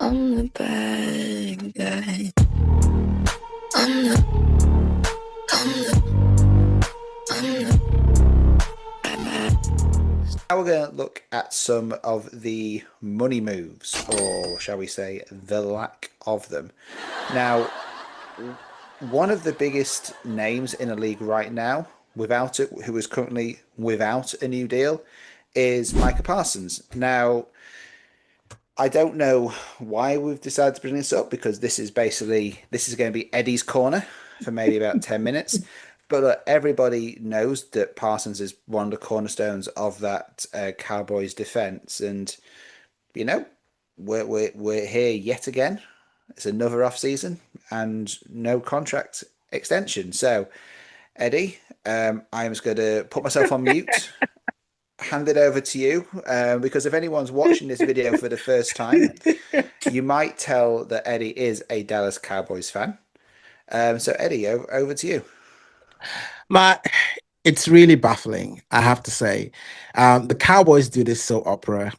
I'm the bad guy. I'm the, I'm Now we're going to look at some of the money moves, or shall we say, the lack of them. Now, one of the biggest names in the league right now, without it, who is currently without a new deal, is Micah Parsons. Now, I don't know why we've decided to bring this up because this is going to be Eddie's corner for maybe about 10 minutes. But everybody knows that Parsons is one of the cornerstones of that Cowboys defense, and you know we're here yet again. It's another off season and no contract extension. So Eddie, I'm just going to put myself on mute, hand it over to you, because if anyone's watching this video for the first time, you might tell that Eddie is a Dallas Cowboys fan. So Eddie, over to you. My, it's really baffling, I have to say. The Cowboys do this soap opera,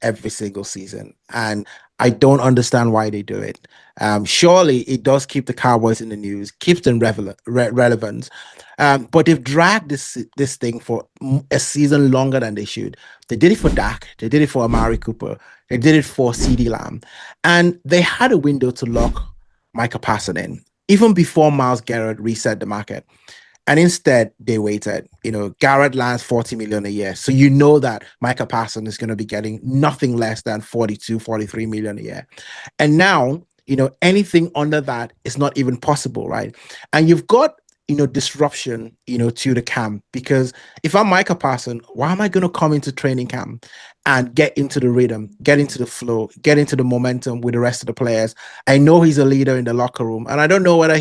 every single season, and I don't understand why they do it. Surely it does keep the Cowboys in the news, keeps them relevant. But they've dragged this thing for a season longer than they should. They did it for Dak, they did it for Amari Cooper, they did it for CD Lamb, and they had a window to lock Micah Parsons in even before Myles Garrett reset the market. And instead, they waited. Garrett lands 40 million a year. So you know that Micah Parsons is going to be getting nothing less than 42, 43 million a year. And now, anything under that is not even possible, right? And you've got disruption, to the camp. Because if I'm Micah Parsons, why am I going to come into training camp and get into the rhythm, get into the flow, get into the momentum with the rest of the players? I know he's a leader in the locker room, and I don't know whether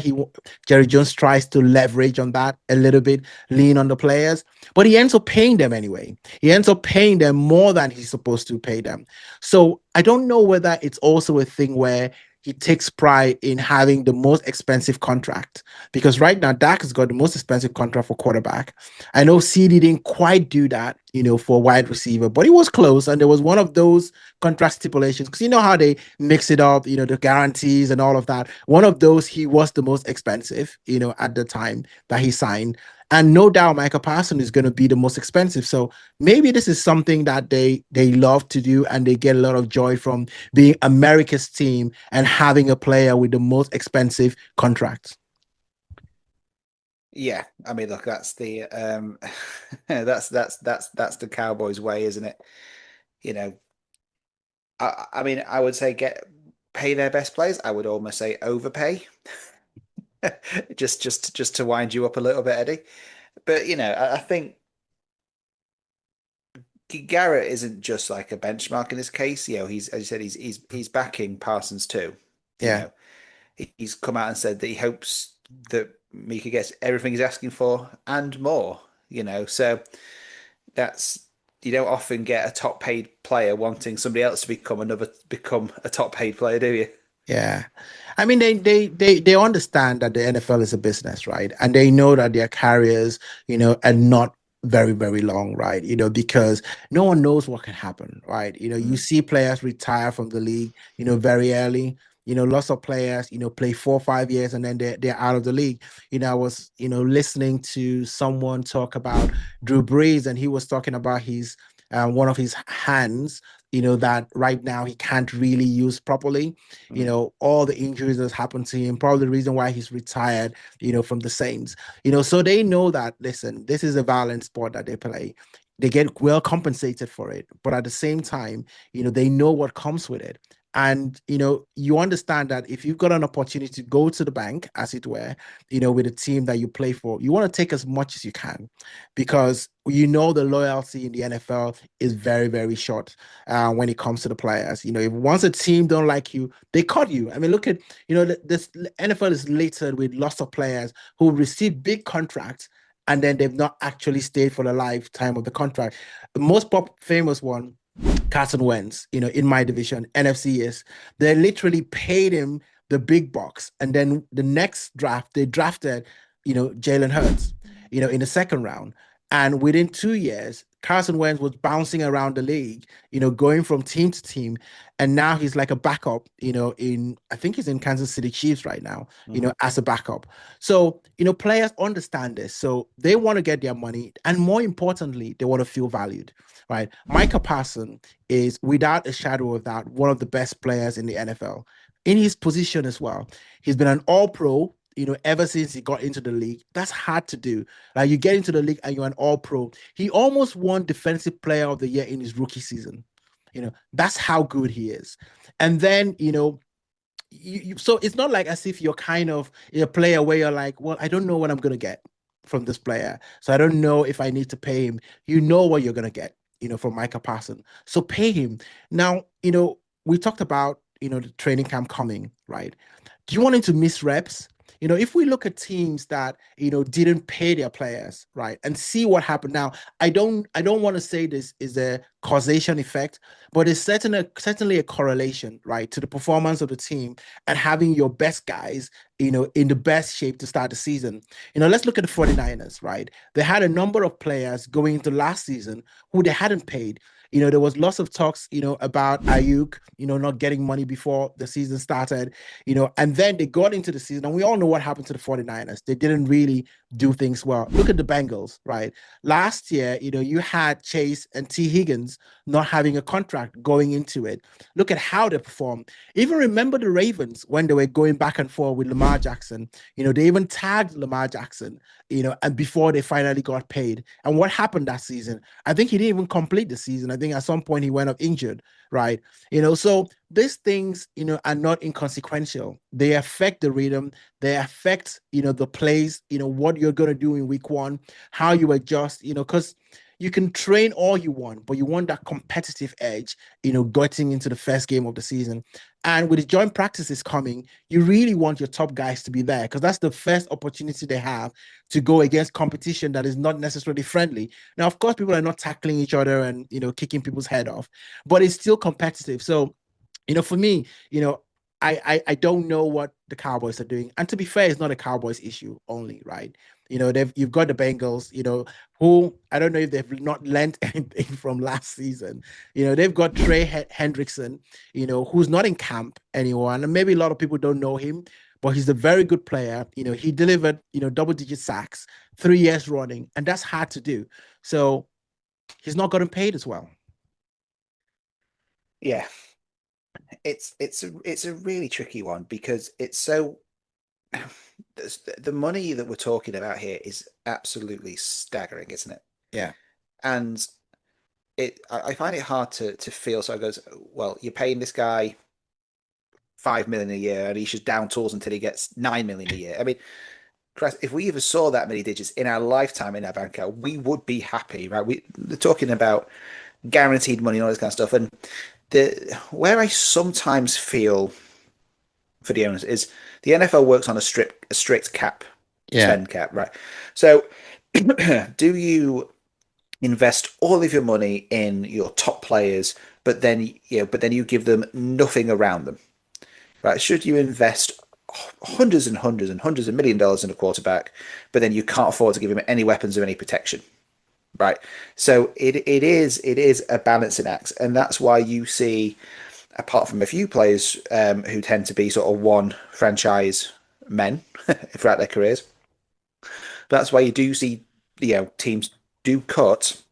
Jerry Jones tries to leverage on that a little bit, lean on the players, but he ends up paying them anyway. He ends up paying them more than he's supposed to pay them. So I don't know whether it's also a thing where he takes pride in having the most expensive contract, because right now Dak has got the most expensive contract for quarterback. I know CD didn't quite do that, for wide receiver, but it was close. And there was one of those contract stipulations, because you know how they mix it up, the guarantees and all of that. One of those, he was the most expensive, at the time that he signed. And no doubt Micah Parsons is going to be the most expensive. So maybe this is something that they love to do, and they get a lot of joy from being America's team and having a player with the most expensive contract. Yeah, I mean, look, that's the that's the Cowboys way, isn't it? You know, I mean, I would say get pay their best players. I would almost say overpay, just to wind you up a little bit, Eddie. But I think Garrett isn't just like a benchmark in this case. He's, as you said, he's backing Parsons too. You Yeah. know, he's come out and said that he hopes that Mika gets everything he's asking for and more. So that's you don't often get a top paid player wanting somebody else to become a top paid player, do you? Yeah. I mean, they understand that the NFL is a business, right? And they know that their careers, are not very, very long, right? Because no one knows what can happen, right? You Mm. see players retire from the league, very early. Lots of players, play 4 or 5 years and then they're out of the league. I was, listening to someone talk about Drew Brees, and he was talking about his one of his hands, that right now he can't really use properly. Mm. All the injuries that's happened to him, probably the reason why he's retired, from the Saints. So they know that, listen, this is a violent sport that they play. They get well compensated for it, but at the same time, they know what comes with it. And you understand that if you've got an opportunity to go to the bank, as it were, with a team that you play for, you want to take as much as you can, because the loyalty in the NFL is very, very short when it comes to the players. If once a team don't like you, they cut you. I mean, look at, this NFL is littered with lots of players who receive big contracts and then they've not actually stayed for the lifetime of the contract. The most famous one, Carson Wentz, in my division, NFC is, they literally paid him the big bucks. And then the next draft, they drafted, Jalen Hurts, in the second round. And within 2 years, Carson Wentz was bouncing around the league, going from team to team, and now he's like a backup, I think he's in Kansas City Chiefs right now, as a backup. So, players understand this. So they want to get their money, and more importantly, they want to feel valued, right? Micah Parsons is, without a shadow of doubt, one of the best players in the NFL in his position as well. He's been an all-pro, ever since he got into the league. That's hard to do. Like, you get into the league and you're an all-pro. He almost won Defensive Player of the Year in his rookie season. That's how good he is. And then, so it's not like as if you're kind of a player where you're like, well, I don't know what I'm going to get from this player. So I don't know if I need to pay him. You know what you're going to get, from Micah Parsons. So pay him. Now, we talked about, the training camp coming, right? Do you want him to miss reps? If we look at teams that, didn't pay their players, right, and see what happened. Now, I don't want to say this is a causation effect, but it's certainly a correlation, right, to the performance of the team and having your best guys, in the best shape to start the season. Let's look at the 49ers, right? They had a number of players going into last season who they hadn't paid. There was lots of talks, about Ayuk, not getting money before the season started, and then they got into the season, and we all know what happened to the 49ers. They didn't really do things well. Look at the Bengals, right? Last year, you had Chase and T. Higgins not having a contract going into it. Look at how they performed. Even remember the Ravens when they were going back and forth with Lamar Jackson. They even tagged Lamar Jackson, and before they finally got paid. And what happened that season? I think he didn't even complete the season. I think at some point he went up injured, right? So these things, are not inconsequential. They affect the rhythm. They affect, the plays, what you're going to do in week one, how you adjust, because you can train all you want, but you want that competitive edge, getting into the first game of the season. And with the joint practices coming, you really want your top guys to be there because that's the first opportunity they have to go against competition that is not necessarily friendly. Now, of course, people are not tackling each other and, kicking people's head off, but it's still competitive. So, for me, I don't know what the Cowboys are doing. And to be fair, it's not a Cowboys issue only, right? You've got the Bengals, who I don't know if they've not learned anything from last season. They've got Trey Hendrickson, who's not in camp anymore. And maybe a lot of people don't know him, but he's a very good player. He delivered, double-digit sacks 3 years running, and that's hard to do. So he's not gotten paid as well. Yeah. It's a really tricky one because it's so the money that we're talking about here is absolutely staggering, isn't it? Yeah. And I find it hard to feel. So I goes, well, you're paying this guy 5 million a year and he's just down tools until he gets 9 million a year. I mean, Christ, if we ever saw that many digits in our lifetime in our bank account, we would be happy, right? We're talking about guaranteed money and all this kind of stuff. And where I sometimes feel for the owners is the NFL works on a strict cap, spend cap, right? So do you invest all of your money in your top players, but then you give them nothing around them, right? Should you invest hundreds and hundreds and hundreds of $1 million in a quarterback, but then you can't afford to give him any weapons or any protection, right? So it is a balancing act, and that's why you see, apart from a few players who tend to be sort of one franchise men throughout their careers, that's why you do see teams do cut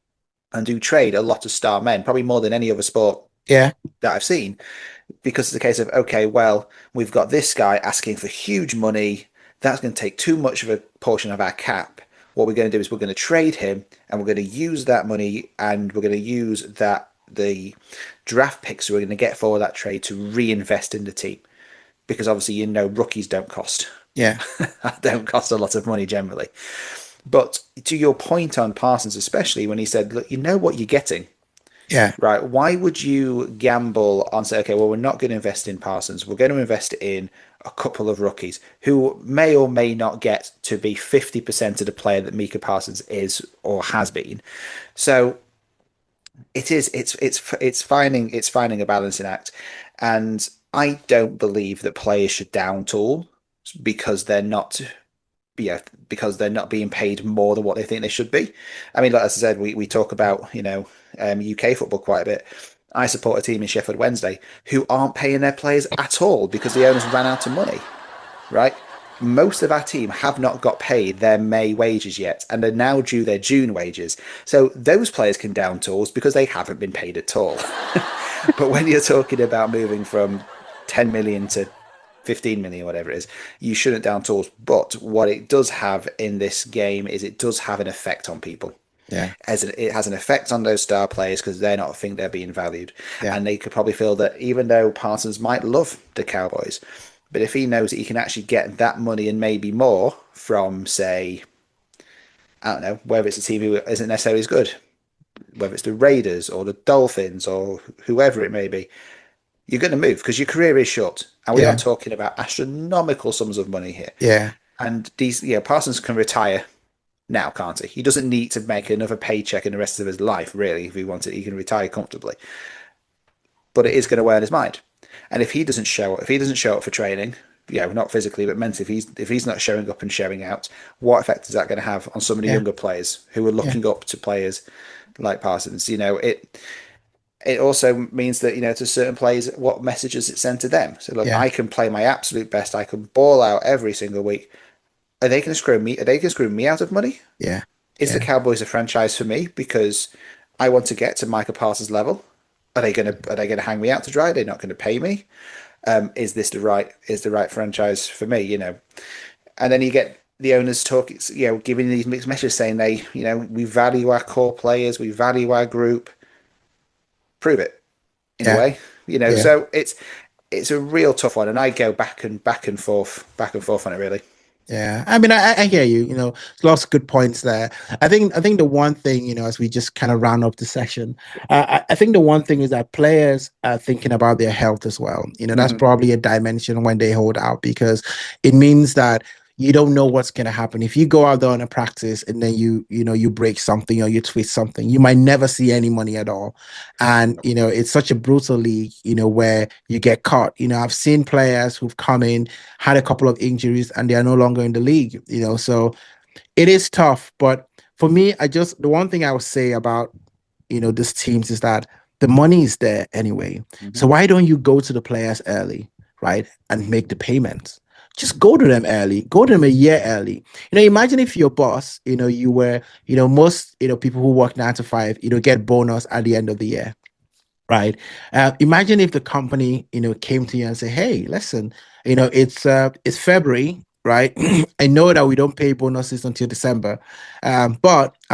and do trade a lot of star men, probably more than any other sport Yeah. that I've seen, because it's a case of, okay, well, we've got this guy asking for huge money. That's going to take too much of a portion of our cap. What we're going to do is we're going to trade him and we're going to use that money and we're going to use the draft picks we're going to get for that trade to reinvest in the team. Because obviously, rookies don't cost. Yeah. Don't cost a lot of money generally. But to your point on Parsons, especially when he said, look, you know what you're getting. Yeah. Right. Why would you gamble on say, okay, well, we're not going to invest in Parsons. We're going to invest in a couple of rookies who may or may not get to be 50% of the player that Micah Parsons is or has been. So it's finding a balancing act. And I don't believe that players should down tool because they're not yeah, because they're not being paid more than what they think they should be. I mean, like as I said, we talk about, UK football quite a bit. I support a team in Sheffield Wednesday who aren't paying their players at all because the owners ran out of money, right? Most of our team have not got paid their May wages yet and are now due their June wages. So those players can down tools because they haven't been paid at all. But when you're talking about moving from 10 million to 15 million, whatever it is, you shouldn't down tools. But what it does have in this game is it does have an effect on people. Yeah. As it has an effect on those star players because they're not think they're being valued. Yeah. And they could probably feel that even though Parsons might love the Cowboys, but if he knows that he can actually get that money and maybe more from, say, I don't know, whether it's a team who isn't necessarily as good, whether it's the Raiders or the Dolphins or whoever it may be, you're going to move because your career is short. And we are Yeah. talking about astronomical sums of money here. Yeah. And these, Parsons can retire now, can't he? He doesn't need to make another paycheck in the rest of his life, really. If he wanted, he can retire comfortably. But it is going to wear on his mind. And if he doesn't show up for training, not physically but mentally, if he's not showing up and showing out, what effect is that going to have on some of the Yeah. younger players who are Yeah. looking up to players like Parsons? It also means that, to certain players, what messages it send to them. So look, Yeah. I can play my absolute best. I can ball out every single week. Are they going to screw me? Are they going to screw me out of money? Yeah. Is the Yeah. Cowboys a franchise for me because I want to get to Micah Parsons level? Are they gonna hang me out to dry? Are they not going to pay me? Is the right franchise for me? And then you get the owners talking, giving these mixed messages saying we value our core players, we value our group. Prove it in a Yeah. way, Yeah. So it's a real tough one, and I go back and forth on it really. Yeah, I mean, I hear you. Lots of good points there. I think the one thing, as we just kind of round up the session, I think the one thing is that players are thinking about their health as well. That's Hmm. probably a dimension when they hold out because it means that you don't know what's going to happen. If you go out there on a practice and then you break something or you twist something, you might never see any money at all. And it's such a brutal league, where you get caught. I've seen players who've come in, had a couple of injuries, and they are no longer in the league. So it is tough. But for me, the one thing I would say about these teams is that the money is there anyway. Hmm. So why don't you go to the players early, right, and make the payments? Just go to them early. Go to them a year early. Imagine if your boss, you were, most, people who work 9 to 5, get bonus at the end of the year, right? Imagine if the company, came to you and say, "Hey, listen, it's February, right? I know that we don't pay bonuses until December, and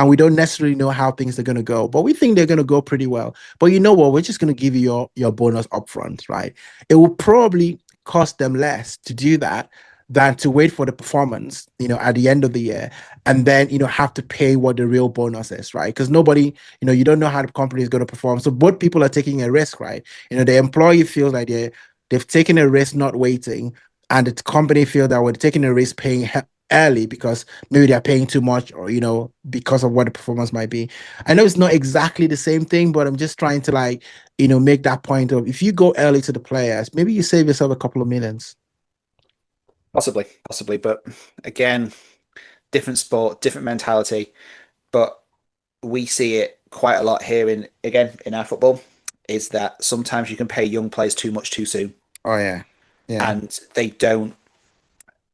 we don't necessarily know how things are going to go, but we think they're going to go pretty well. But you know what? We're just going to give you your bonus upfront, right? It will probably cost them less to do that than to wait for the performance, at the end of the year, and then have to pay what the real bonus is, right? Because nobody, you don't know how the company is going to perform. So both people are taking a risk, right? The employee feels like they've taken a risk not waiting, and the company feel that we're taking a risk paying early because maybe they're paying too much or because of what the performance might be. I know it's not exactly the same thing, but I'm just trying to make that point of if you go early to the players, maybe you save yourself a couple of millions. Possibly, but again, different sport, different mentality. But we see it quite a lot here in our football. Is that sometimes you can pay young players too much too soon, Oh yeah. Yeah. and they don't.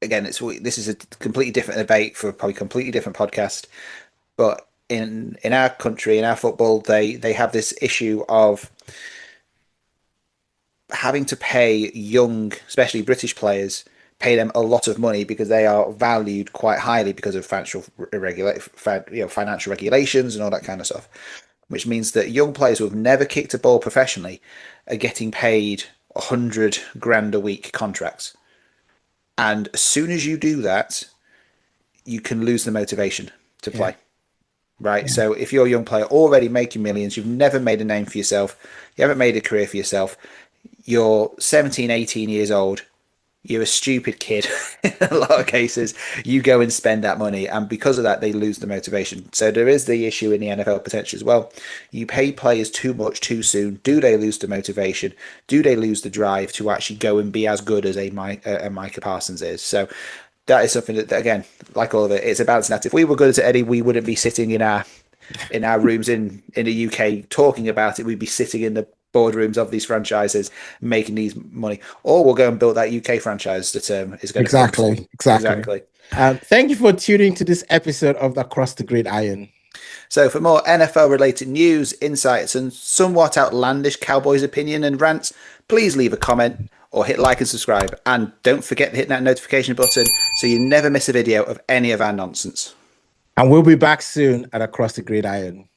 Again, this is a completely different debate for probably a completely different podcast. But in our country, in our football, they have this issue of having to pay young, especially British players, pay them a lot of money because they are valued quite highly because of financial regulations and all that kind of stuff. Which means that young players who have never kicked a ball professionally are getting paid 100 grand a week contracts. And as soon as you do that, you can lose the motivation to Yeah. play. Right. Yeah. So if you're a young player already making millions, you've never made a name for yourself, you haven't made a career for yourself, you're 17, 18 years old, you're a stupid kid in a lot of cases, you go and spend that money. And because of that, they lose the motivation. So there is the issue in the NFL potential as well. You pay players too much too soon. Do they lose the motivation? Do they lose the drive to actually go and be as good as a Micah Parsons is? So that is something that again, like all of it, it's a balancing act. If we were good at Eddie, we wouldn't be sitting in our rooms in the UK talking about it. We'd be sitting in the boardrooms of these franchises making these money, or we'll go and build that UK franchise that is going to come. Exactly. Thank you for tuning to this episode of Across the Gridiron. So for more NFL related news, insights, and somewhat outlandish Cowboys opinion and rants, please leave a comment or hit like and subscribe. And don't forget to hit that notification button so you never miss a video of any of our nonsense. And we'll be back soon at Across the Gridiron.